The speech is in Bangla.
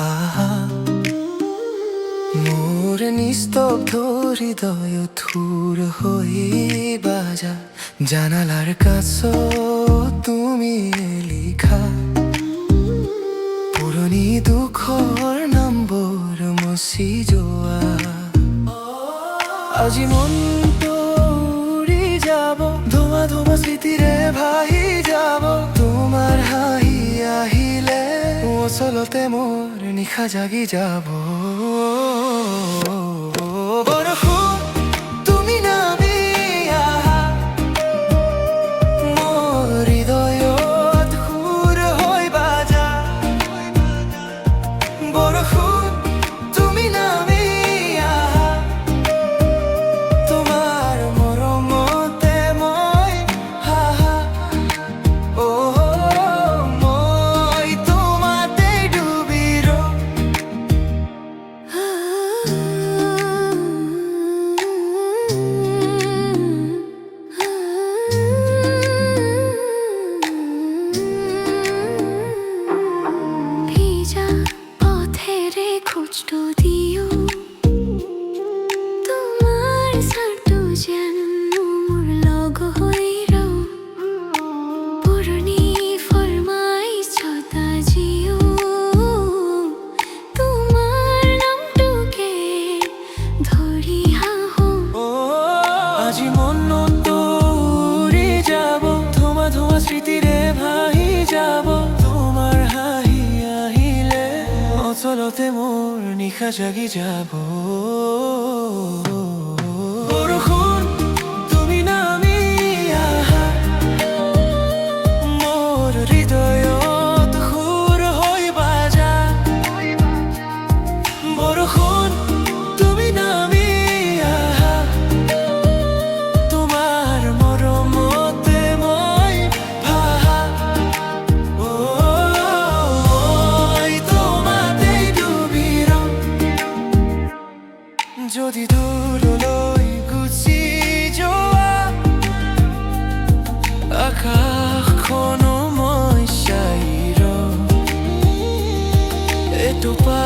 আহা মোর নিস্তব্ধ হৃদয় থুর হই বাজা জানালার কাছ তুমি লিখা পুরনি দুখর নম্বর মচি যোৱা আজি মনটো উৰি যাব ধোঁৱা ধোঁৱা স্মৃতিৰে ভাহি যাব তোমাৰ হাঁহি আহিলে ওচলতে মোৰ নিশা জাগি যাব বৰষুণ তুমি নামি আহা মোৰ হৃদয়ত সুৰ হৈ বাজা বৰষুণ তুমি নামি আহা তোমাৰ মৰমতে মই হাহা মই তোমাতে ডুবি ভিজা পথেরে খোঁজটো দিও তোমার ছাটো যেন মোৰ লগ হৈ ৰও পুৰণি ফৰমাইছত আজিও তোমাৰ নামটোকে ধৰি হাঁহো আজি মনটো উৰি যাব ধোঁৱা ধোঁৱা স্মৃতিৰে ভাহি যাব তোমাৰ হাঁহি আহিলে অচলতে মোৰ নিশা জাগি যাব বৰষুণ তুমি নামি আহা মোৰ হৃদয়ত সুৰ হৈ বাজা বৰষুণ তুমি নামি আহা তোমাৰ মৰমতে মই ভাহা মই তোমাতে ডুবি ৰওঁ যদি দূৰলৈ গুচি যোৱা আকাশখনো মই চাই ৰওঁ এটোপা